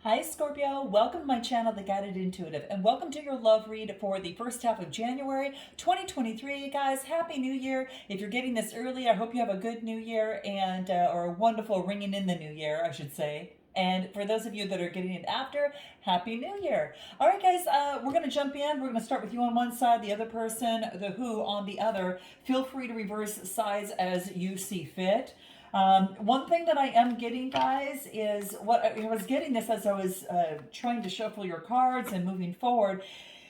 Hi Scorpio, welcome to my channel, The Guided Intuitive, and welcome to your love read for the first half of January 2023. Guys, Happy New Year. If you're getting this early, I hope you have a good New Year and or a wonderful ringing in the New Year, I should say. And for those of you that are getting it after, Happy New Year. All right, guys, we're going to jump in. We're going to start with you on one side, the other person, the who on the other. Feel free to reverse sides as you see fit. One thing that I am getting, guys, is what I was getting this as I was trying to shuffle your cards and moving forward.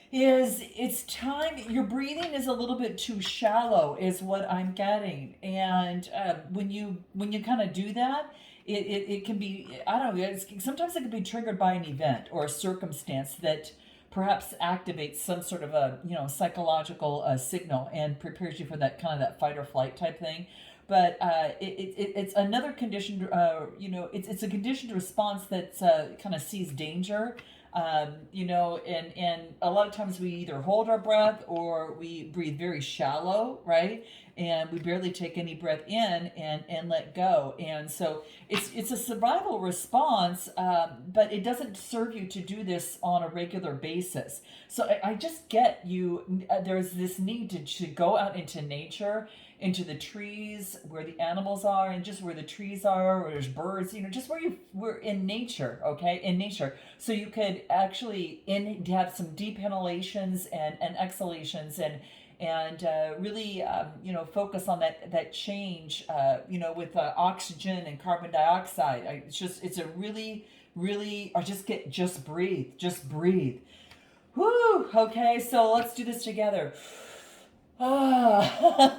Is it's time your breathing is a little bit too shallow, is what I'm getting, and when you kind of do that, it can be, I don't know. Sometimes it can be triggered by an event or a circumstance that perhaps activates some sort of a psychological signal and prepares you for that kind of that fight or flight type thing. But it's another conditioned, it's a conditioned response that kind of sees danger, and a lot of times we either hold our breath or we breathe very shallow, right? And we barely take any breath in and let go. And so it's a survival response, but it doesn't serve you to do this on a regular basis. So I just get you, there's this need to go out into nature, into the trees where the animals are, and just where the trees are, where there's birds, just where we're in nature, okay, in nature. So you could actually have some deep inhalations and exhalations, and really focus on that change, with oxygen and carbon dioxide. It's a really, or just breathe. Whoo. Okay, so let's do this together. Ah.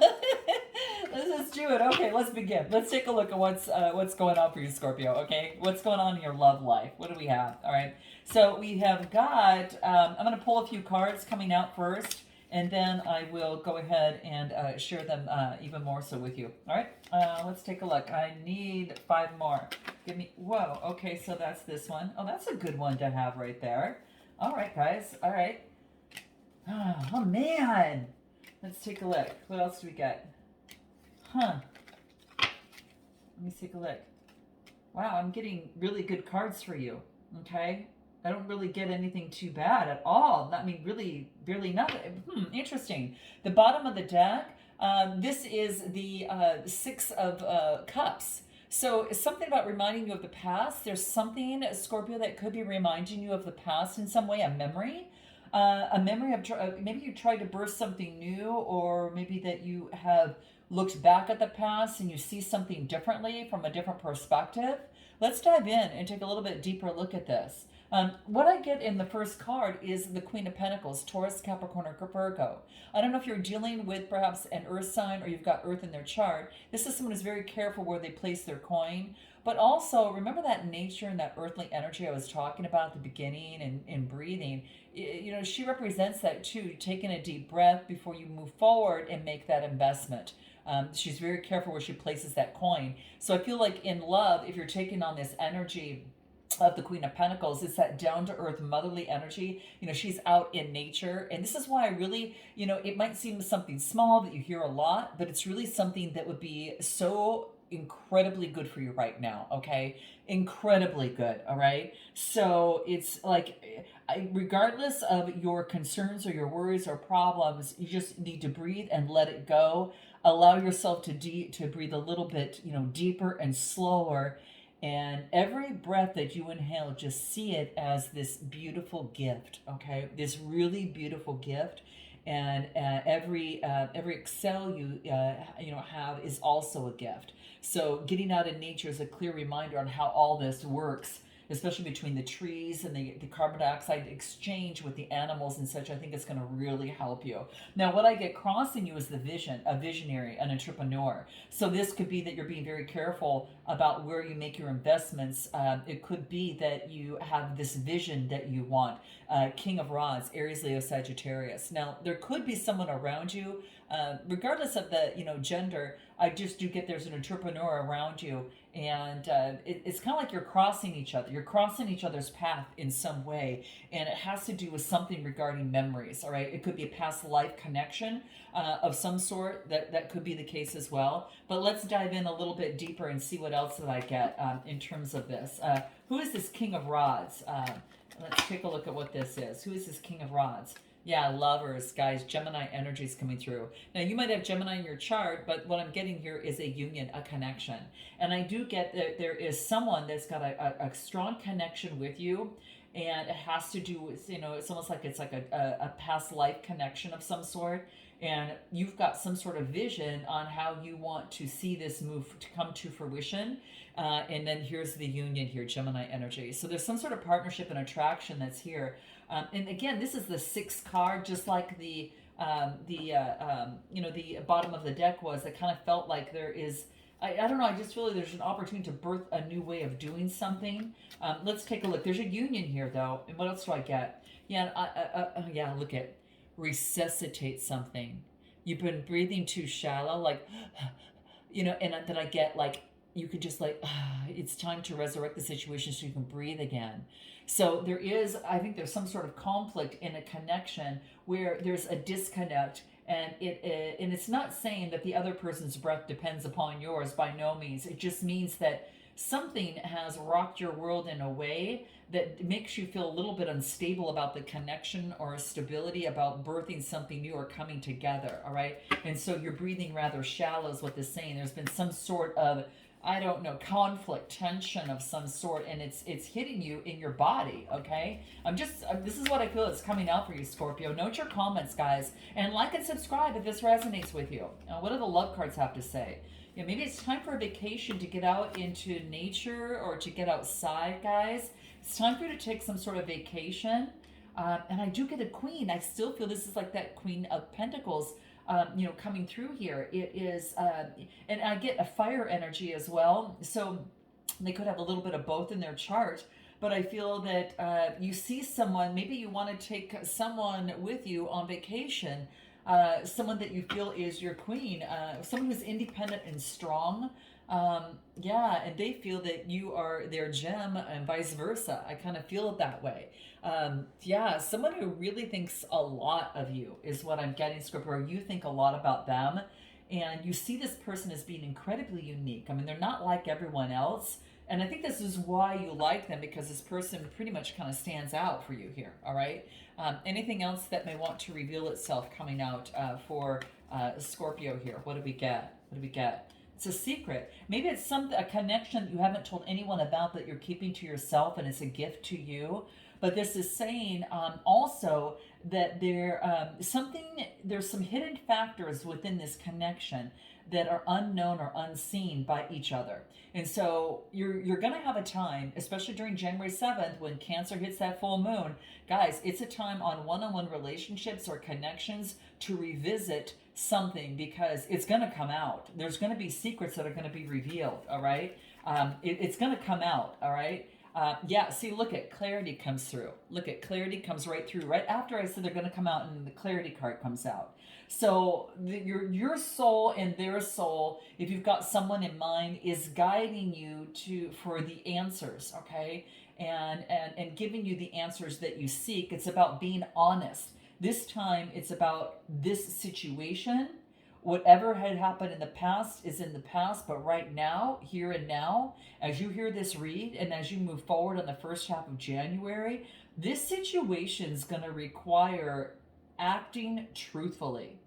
Let's do it. Okay, let's begin. Let's take a look at what's going on for you, Scorpio. Okay, what's going on in your love life? What do we have? All right. So we have got. I'm going to pull a few cards coming out first, and then I will go ahead and share them even more so with you. All right. Let's take a look. I need 5 more. Give me. Whoa. Okay, so that's this one. Oh, that's a good one to have right there. All right, guys. All right. Oh man. Let's take a look. What else do we got? Huh. Let me take a look. Wow, I'm getting really good cards for you. Okay? I don't really get anything too bad at all. I mean, really, barely nothing. Interesting. The bottom of the deck, this is the Six of Cups. So it's something about reminding you of the past. There's something, Scorpio, that could be reminding you of the past in some way, a memory. A memory of maybe you tried to birth something new, or maybe that you have looked back at the past and you see something differently from a different perspective. Let's dive in and take a little bit deeper look at this. What I get in the first card is the Queen of Pentacles, Taurus, Capricorn, or Virgo. I don't know if you're dealing with perhaps an earth sign or you've got earth in their chart. This is someone who's very careful where they place their coin. But also, remember that nature and that earthly energy I was talking about at the beginning, and breathing. She represents that too, taking a deep breath before you move forward and make that investment. She's very careful where she places that coin. So I feel like in love, if you're taking on this energy of the Queen of Pentacles, it's that down to earth motherly energy. She's out in nature, and this is why I really, it might seem something small that you hear a lot, but it's really something that would be so incredibly good for you right now. Okay, incredibly good. All right, so it's like, regardless of your concerns or your worries or problems, you just need to breathe and let it go. Allow yourself to breathe a little bit deeper and slower. And every breath that you inhale, just see it as this beautiful gift, okay? This really beautiful gift. And every exhale you have is also a gift. So getting out in nature is a clear reminder on how all this works, especially between the trees and the carbon dioxide exchange with the animals and such. I think it's going to really help you. Now, what I get crossing you is the vision, a visionary, an entrepreneur. So this could be that you're being very careful about where you make your investments. It could be that you have this vision that you want. King of Rods, Aries, Leo, Sagittarius. Now, there could be someone around you regardless of the gender, I just do get there's an entrepreneur around you, and it's kind of like you're crossing each other. You're crossing each other's path in some way, and it has to do with something regarding memories. All right, it could be a past life connection of some sort. That could be the case as well. But let's dive in a little bit deeper and see what else that I get in terms of this. Who is this King of Rods? Let's take a look at what this is. Who is this King of Rods? Yeah, lovers, guys. Gemini energy is coming through. Now, you might have Gemini in your chart, but what I'm getting here is a union, a connection. And I do get that there is someone that's got a strong connection with you. And it has to do with, it's almost like it's like a past life connection of some sort. And you've got some sort of vision on how you want to see this move to come to fruition. And then here's the union here, Gemini energy. So there's some sort of partnership and attraction that's here. And again, this is the sixth card, just like the bottom of the deck was. It kind of felt like there is, I don't know, I just feel like there's an opportunity to birth a new way of doing something. Let's take a look. There's a union here, though. And what else do I get? Yeah, look at resuscitate something. You've been breathing too shallow, like, and then I get like, you could just like, it's time to resurrect the situation so you can breathe again. So there is, I think there's some sort of conflict in a connection where there's a disconnect, and it's not saying that the other person's breath depends upon yours, by no means. It just means that something has rocked your world in a way that makes you feel a little bit unstable about the connection or stability about birthing something new or coming together, all right? And so you're breathing rather shallow is what this is saying. There's been some sort of, I don't know, conflict, tension of some sort, and it's hitting you in your body, okay? This is what I feel is coming out for you, Scorpio. Note your comments, guys, and like and subscribe if this resonates with you. What do the love cards have to say? Maybe it's time for a vacation, to get out into nature or to get outside, guys. It's time for you to take some sort of vacation. And I do get a queen. I still feel this is like that Queen of Pentacles, coming through here. It is, and I get a fire energy as well. So they could have a little bit of both in their chart. But I feel that you see someone, maybe you want to take someone with you on vacation. Someone that you feel is your queen, someone who's independent and strong. And they feel that you are their gem and vice versa. I kind of feel it that way. Someone who really thinks a lot of you is what I'm getting, Scorpio, or you think a lot about them. And you see this person as being incredibly unique. I mean, they're not like everyone else. And I think this is why you like them, because this person pretty much kind of stands out for you here, all right? Anything else that may want to reveal itself coming out for Scorpio here? What do we get? What do we get? It's a secret. Maybe it's a connection you haven't told anyone about that you're keeping to yourself, and it's a gift to you. But this is saying also that there's some hidden factors within this connection that are unknown or unseen by each other. And so you're going to have a time, especially during January 7th when Cancer hits that full moon. Guys, it's a time on one-on-one relationships or connections to revisit something, because it's going to come out. There's going to be secrets that are going to be revealed, all right? It's going to come out, all right? See, look at clarity comes through. Look at clarity comes right through. Right after I said they're going to come out, and the clarity card comes out. So your soul and their soul, if you've got someone in mind, is guiding you for the answers, okay? And giving you the answers that you seek. It's about being honest. This time, it's about this situation. Whatever had happened in the past is in the past, but right now, here and now, as you hear this read and as you move forward on the first half of January, this situation is going to require acting truthfully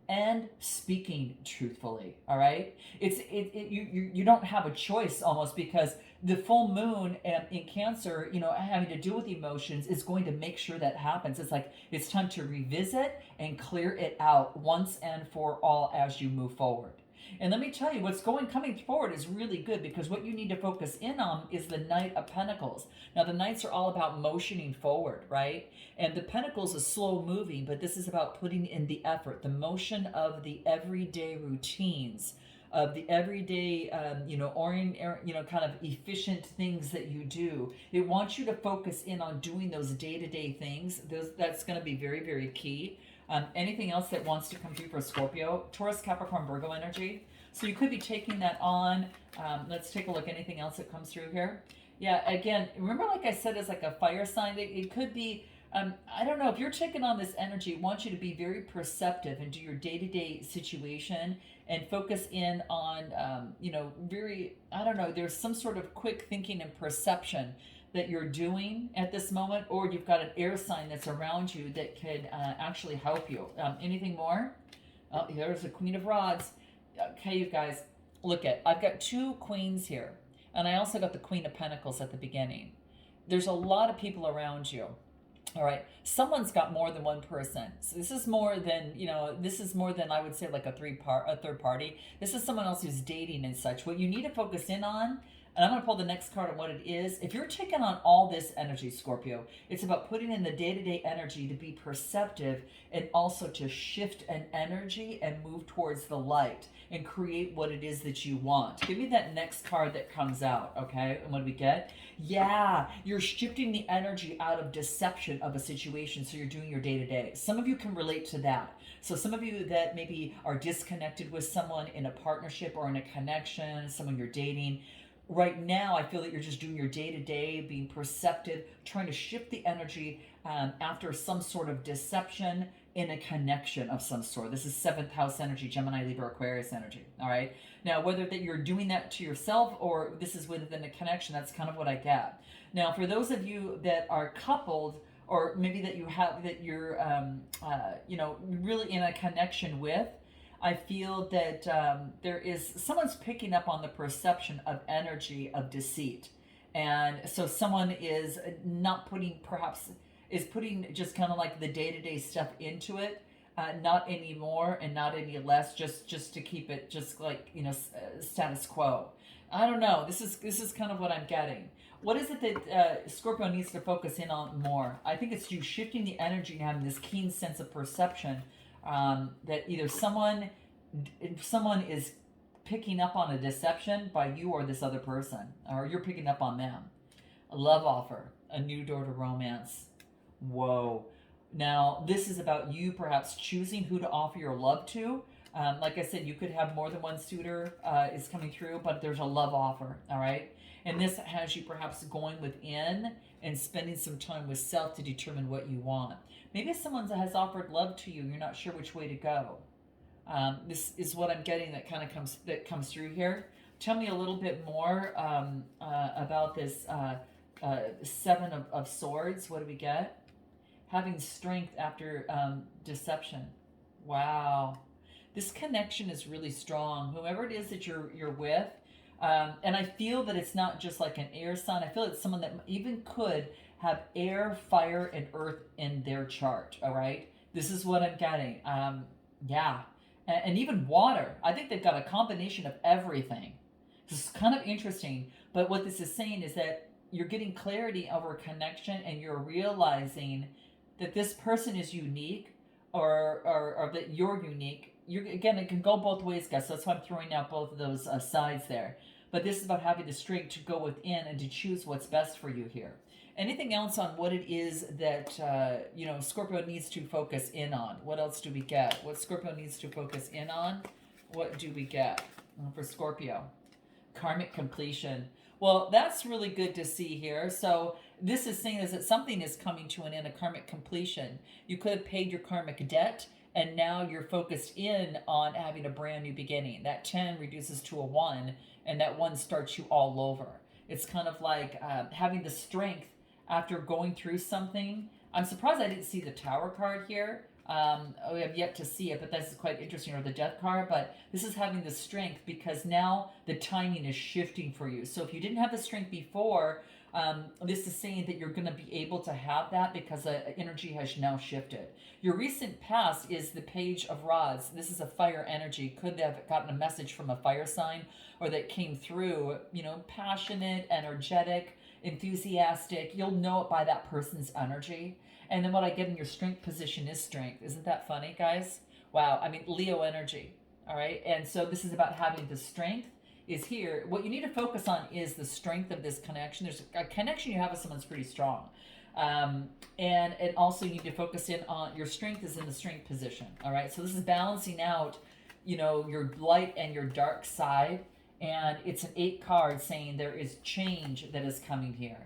and speaking truthfully, all right? You don't have a choice almost, because the full moon in Cancer, having to do with emotions, is going to make sure that happens. It's like it's time to revisit and clear it out once and for all as you move forward. And let me tell you, coming forward is really good, because what you need to focus in on is the Knight of Pentacles. Now, the Knights are all about motioning forward, right? And the Pentacles is slow moving, but this is about putting in the effort, the motion of the everyday routines, of the everyday, kind of efficient things that you do. It wants you to focus in on doing those day-to-day things. That's going to be very, very key. Anything else that wants to come through for Scorpio? Taurus, Capricorn, Virgo energy. So you could be taking that on. Let's take a look. Anything else that comes through here? Yeah, again, remember, like I said, it's like a fire sign. It could be, I don't know, if you're taking on this energy, I want you to be very perceptive and do your day-to-day situation and focus in on, very, I don't know, there's some sort of quick thinking and perception that you're doing at this moment, or you've got an air sign that's around you that could actually help you. Anything more? Oh, here's the Queen of Rods. Okay, you guys, look at, I've got two queens here, and I also got the Queen of Pentacles at the beginning. There's a lot of people around you. All right, someone's got more than one person. So this is more than, this is more than, I would say, like a third party. This is someone else who's dating and such. What you need to focus in on, and I'm going to pull the next card on what it is. If you're taking on all this energy, Scorpio, it's about putting in the day-to-day energy to be perceptive and also to shift an energy and move towards the light and create what it is that you want. Give me that next card that comes out, okay? And what do we get? Yeah, you're shifting the energy out of deception of a situation, so you're doing your day-to-day. Some of you can relate to that. So some of you that maybe are disconnected with someone in a partnership or in a connection, someone you're dating, right now, I feel that you're just doing your day-to-day, being perceptive, trying to shift the energy after some sort of deception in a connection of some sort. This is 7th house energy, Gemini, Libra, Aquarius energy, all right? Now, whether that you're doing that to yourself or this is within a connection, that's kind of what I get. Now, for those of you that are coupled, or maybe that you have, that you're, really in a connection with, I feel that there is, someone's picking up on the perception of energy of deceit. And so someone is not putting, perhaps, is putting just kind of like the day-to-day stuff into it, not any more and not any less, just to keep it just like, status quo. I don't know. This is kind of what I'm getting. What is it that Scorpio needs to focus in on more? I think it's you shifting the energy and having this keen sense of perception that either someone is picking up on a deception by you or this other person, or you're picking up on them. A love offer, a new door to romance. Whoa. Now, this is about you perhaps choosing who to offer your love to. Like I said, you could have more than one suitor is coming through, but there's a love offer, all right? And this has you perhaps going within and spending some time with self to determine what you want. Maybe someone has offered love to you, you're not sure which way to go. This is what I'm getting that kind of comes through here. Tell me a little bit more about this 7 of Swords. What do we get? Having strength after deception. Wow. This connection is really strong. Whoever it is that you're with, and I feel that it's not just like an air sign. I feel it's someone that even could have air, fire, and earth in their chart, all right? This is what I'm getting. Yeah. And even water. I think they've got a combination of everything. This is kind of interesting. But what this is saying is that you're getting clarity over connection and you're realizing that this person is unique or that you're unique. Again, it can go both ways, guys. So that's why I'm throwing out both of those sides there. But this is about having the strength to go within and to choose what's best for you here. Anything else on what it is that, Scorpio needs to focus in on? What else do we get? What Scorpio needs to focus in on? What do we get for Scorpio? Karmic completion. Well, that's really good to see here. So this is saying is that something is coming to an end, a karmic completion. You could have paid your karmic debt, and now you're focused in on having a brand new beginning. That 10 reduces to a 1, and that 1 starts you all over. It's kind of like having the strength after going through something. I'm surprised I didn't see the Tower card here. We have yet to see it, but this is quite interesting, or the Death card. But this is having the strength because now the timing is shifting for you. So if you didn't have the strength before, this is saying that you're going to be able to have that because the energy has now shifted. Your recent past is the Page of Rods. This is a fire energy. Could have gotten a message from a fire sign, or that came through, passionate, energetic, enthusiastic. You'll know it by that person's energy. And then what I get in your strength position is strength. Isn't that funny, guys? Wow. I mean, Leo energy. All right. And so this is about having the strength is here. What you need to focus on is the strength of this connection. There's a connection you have with someone's pretty strong. And also you need to focus in on your strength is in the strength position. All right. So this is balancing out, your light and your dark side. And it's an 8 card saying there is change that is coming here.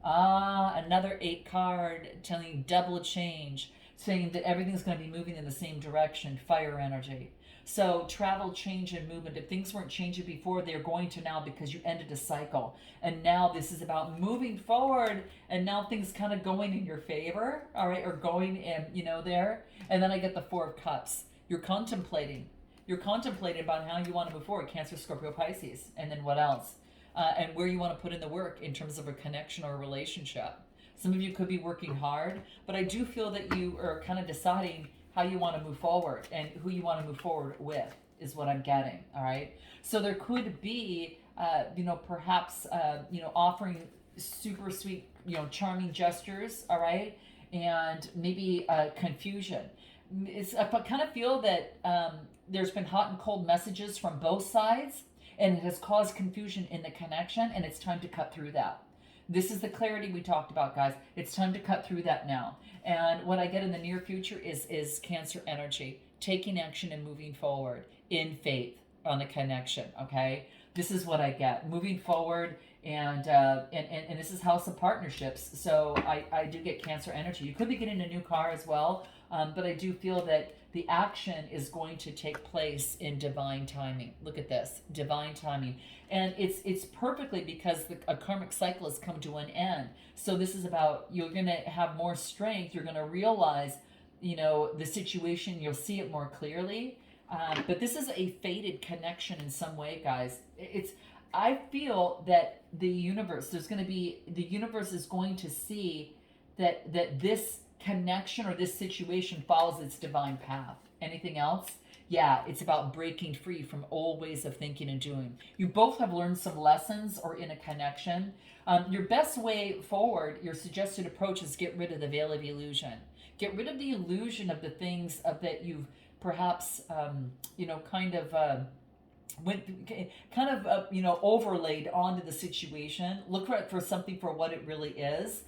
Another 8 card telling you double change, saying that everything's going to be moving in the same direction, fire energy. So travel, change, and movement. If things weren't changing before, they're going to now because you ended a cycle. And now this is about moving forward, and now things kind of going in your favor, all right, or going in, there. And then I get the 4 of Cups. You're contemplating. You're contemplating about how you want to move forward. Cancer, Scorpio, Pisces. And then what else? And where you want to put in the work in terms of a connection or a relationship. Some of you could be working hard, but I do feel that you are kind of deciding how you want to move forward and who you want to move forward with is what I'm getting. All right. So there could be, perhaps, offering super sweet, charming gestures. All right. And maybe confusion. I kind of feel that there's been hot and cold messages from both sides, and it has caused confusion in the connection, and it's time to cut through that. This is the clarity we talked about, guys. It's time to cut through that now. And what I get in the near future is Cancer energy, taking action and moving forward in faith on the connection, okay? This is what I get, moving forward, and this is House of Partnerships. So I do get Cancer energy. You could be getting a new car as well, but I do feel that the action is going to take place in divine timing. Look at this, divine timing. And it's perfectly because a karmic cycle has come to an end. So this is about, you're going to have more strength. You're going to realize, the situation. You'll see it more clearly. But this is a fated connection in some way, guys. I feel that the universe is going to see that this connection or this situation follows its divine path. Anything else? Yeah, it's about breaking free from old ways of thinking and doing. You both have learned some lessons or in a connection. Your best way forward, your suggested approach is get rid of the veil of illusion. Get rid of the illusion of the things that you've perhaps, overlaid onto the situation. Look for something for what it really is.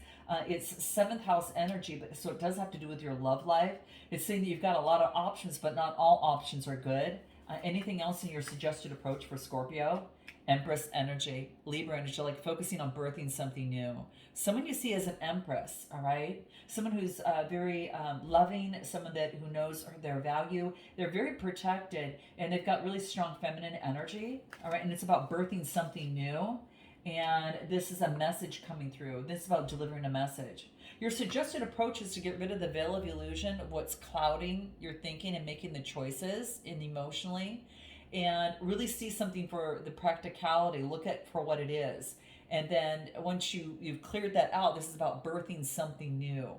It's 7th house energy, but so it does have to do with your love life. It's saying that you've got a lot of options, but not all options are good. Anything else in your suggested approach for Scorpio? Empress energy, Libra energy, like focusing on birthing something new. Someone you see as an empress, all right? Someone who's very loving, someone who knows their value. They're very protected, and they've got really strong feminine energy, all right? And it's about birthing something new. And this is a message coming through. This is about delivering a message. Your suggested approach is to get rid of the veil of illusion of what's clouding your thinking and making the choices emotionally, and really see something for the practicality. Look at for what it is. And then once you've cleared that out, this is about birthing something new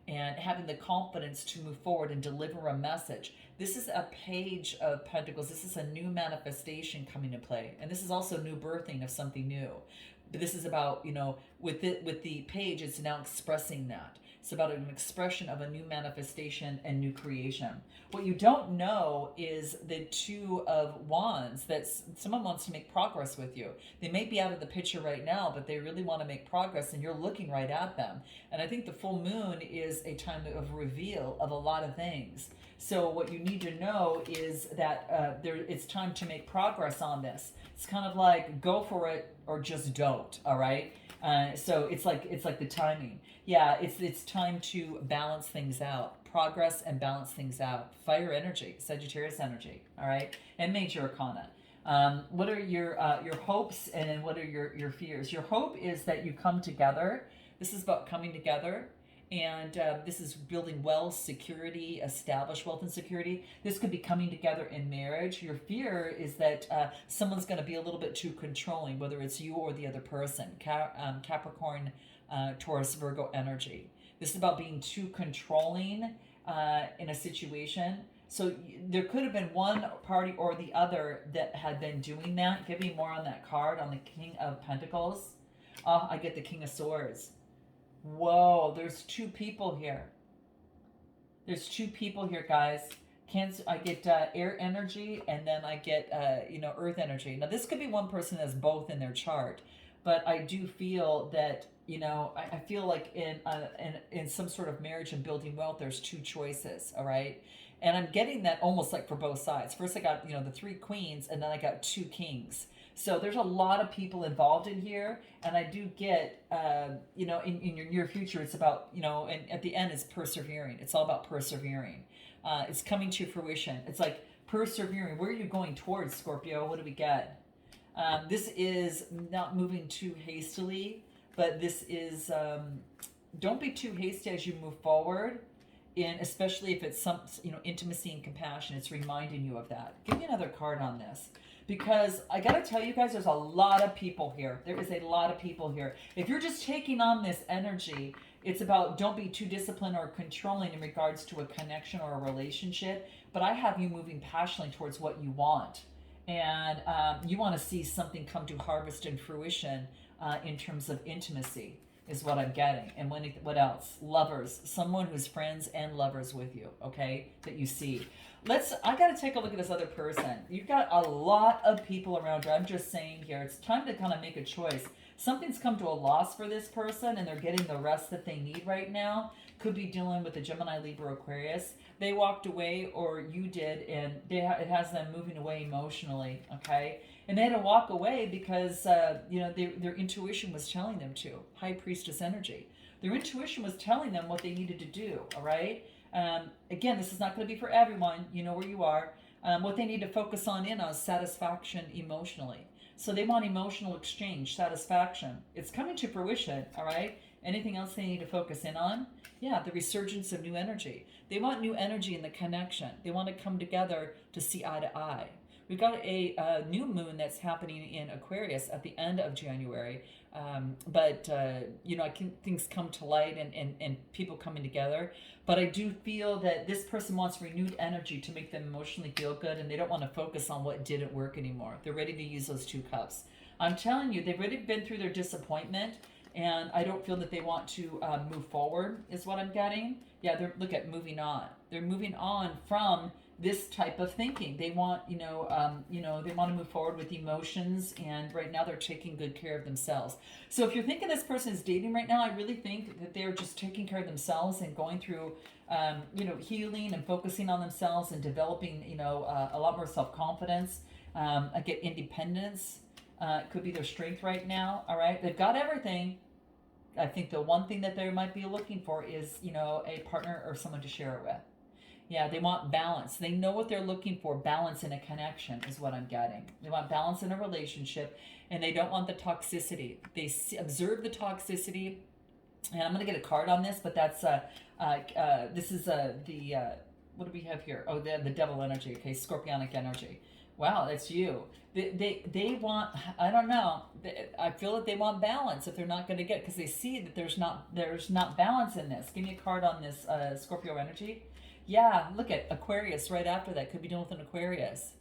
and having the confidence to move forward and deliver a message. This is a Page of Pentacles. This is a new manifestation coming to play. And this is also new birthing of something new. But this is about, with the page, it's now expressing that. It's about an expression of a new manifestation and new creation. What you don't know is the 2 of Wands, that someone wants to make progress with you. They may be out of the picture right now, but they really want to make progress, and you're looking right at them. And I think the full moon is a time of reveal of a lot of things. So what you need to know is that it's time to make progress on this. It's kind of like go for it or just don't, all right? So it's like the timing. Yeah, it's time to balance things out. Progress and balance things out. Fire energy, Sagittarius energy, all right? And Major Arcana. What are your hopes, and then what are your fears? Your hope is that you come together. This is about coming together. And this is building wealth, security, establish wealth and security. This could be coming together in marriage. Your fear is that someone's going to be a little bit too controlling, whether it's you or the other person. Capricorn, Taurus, Virgo energy. This is about being too controlling in a situation. So there could have been one party or the other that had been doing that. Give me more on that card, on the King of Pentacles. I get the King of Swords. Whoa, there's 2 people here. There's 2 people here, guys. Cancer, I get air energy, and then I get, earth energy. Now, this could be one person that has both in their chart, but I do feel that I feel like in some sort of marriage and building wealth, there's two choices, all right? And I'm getting that almost like for both sides. First, I got, the three queens, and then I got two kings. So there's a lot of people involved in here, and I do get, in your near future, it's about, and at the end, it's persevering. It's all about persevering. It's coming to fruition. It's like persevering. Where are you going towards, Scorpio? What do we get? This is not moving too hastily, but this is, don't be too hasty as you move forward. And especially if it's some, intimacy and compassion, it's reminding you of that. Give me another card on this. Because I got to tell you guys, there's a lot of people here. There is a lot of people here. If you're just taking on this energy, it's about don't be too disciplined or controlling in regards to a connection or a relationship. But I have you moving passionately towards what you want. And you want to see something come to harvest and fruition in terms of intimacy is what I'm getting. And what else? Lovers, someone who's friends and lovers with you, okay, that you see. I got to take a look at this other person. You've got a lot of people around you. I'm just saying here, it's time to kind of make a choice. Something's come to a loss for this person, and they're getting the rest that they need right now. Could be dealing with a Gemini, Libra, Aquarius. They walked away, or you did, and it has them moving away emotionally, okay? And they had to walk away because, their intuition was telling them to. High Priestess energy. Their intuition was telling them what they needed to do, all right? Again, this is not going to be for everyone. You know where you are. What they need to focus on is satisfaction emotionally. So they want emotional exchange, satisfaction. It's coming to fruition, all right? Anything else they need to focus in on? Yeah, the resurgence of new energy. They want new energy in the connection. They want to come together to see eye to eye. We've got a new moon that's happening in Aquarius at the end of January. Things come to light and people coming together. But I do feel that this person wants renewed energy to make them emotionally feel good, and they don't want to focus on what didn't work anymore. They're ready to use those two cups. I'm telling you, they've already been through their disappointment, and I don't feel that they want to move forward, is what I'm getting. Yeah, look at moving on. They're moving on from this type of thinking. They want, they want to move forward with emotions, and right now they're taking good care of themselves. So if you're thinking this person is dating right now, I really think that they're just taking care of themselves and going through, healing and focusing on themselves and developing, a lot more self-confidence, get independence. Could be their strength right now. All right. They've got everything. I think the one thing that they might be looking for is, a partner or someone to share it with. Yeah, they want balance. They know what they're looking for. Balance in a connection is what I'm getting. They want balance in a relationship, and they don't want the toxicity. They observe the toxicity, and I'm going to get a card on this, but that's this is what do we have here? Oh, the devil energy. Okay, scorpionic energy. Wow, that's you. They want, I don't know. I feel that they want balance if they're not going to get, because they see that there's not balance in this. Give me a card on this Scorpio energy. Yeah, look at Aquarius right after that. Could be dealing with an Aquarius.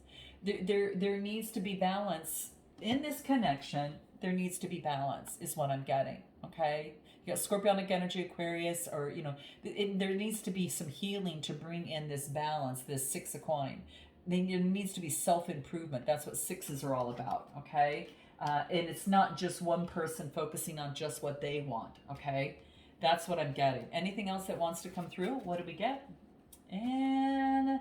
There needs to be balance in this connection. There needs to be balance is what I'm getting. Okay, you got Scorpionic energy, Aquarius, or there needs to be some healing to bring in this balance. This Six of Coin. There needs to be self-improvement. That's what sixes are all about. Okay, and it's not just one person focusing on just what they want. Okay, that's what I'm getting. Anything else that wants to come through? What do we get? And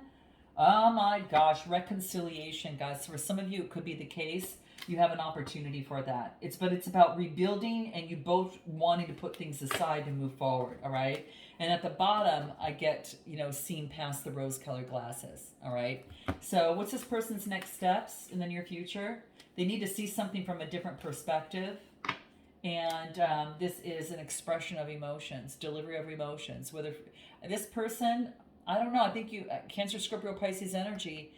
oh my gosh, reconciliation, guys. For some of you, it could be the case. You have an opportunity for that. It's about rebuilding and you both wanting to put things aside and move forward. All right. And at the bottom, I get, seeing past the rose-colored glasses. All right. So what's this person's next steps in the near future? They need to see something from a different perspective. And this is an expression of emotions, delivery of emotions. Whether this person, I don't know. I think you, Cancer, Scorpio, Pisces energy.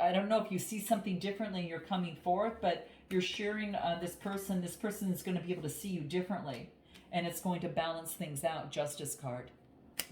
I don't know if you see something differently and you're coming forth, but you're sharing this person. This person is going to be able to see you differently, and it's going to balance things out. Justice card.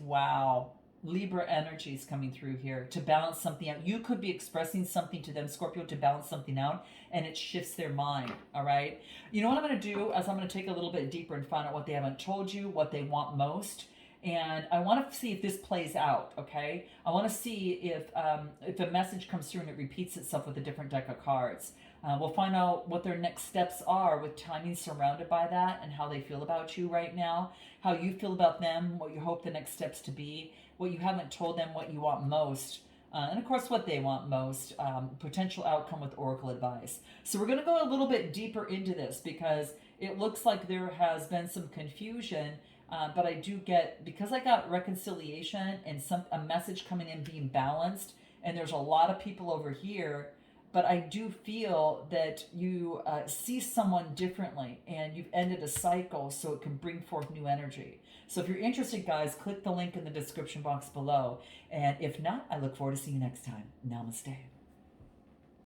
Wow. Libra energy is coming through here to balance something out. You could be expressing something to them, Scorpio, to balance something out, and it shifts their mind. All right. You know what I'm going to do is I'm going to take a little bit deeper and find out what they haven't told you, what they want most. And I want to see if this plays out, okay? I want to see if a message comes through and it repeats itself with a different deck of cards. We'll find out what their next steps are with timing surrounded by that and how they feel about you right now, how you feel about them, what you hope the next steps to be, what you haven't told them, what you want most. And of course, what they want most, potential outcome with Oracle advice. So, we're going to go a little bit deeper into this because it looks like there has been some confusion. But I do get, because I got reconciliation and a message coming in being balanced, and there's a lot of people over here, but I do feel that you see someone differently and you've ended a cycle so it can bring forth new energy. So if you're interested, guys, click the link in the description box below. And if not, I look forward to seeing you next time. Namaste.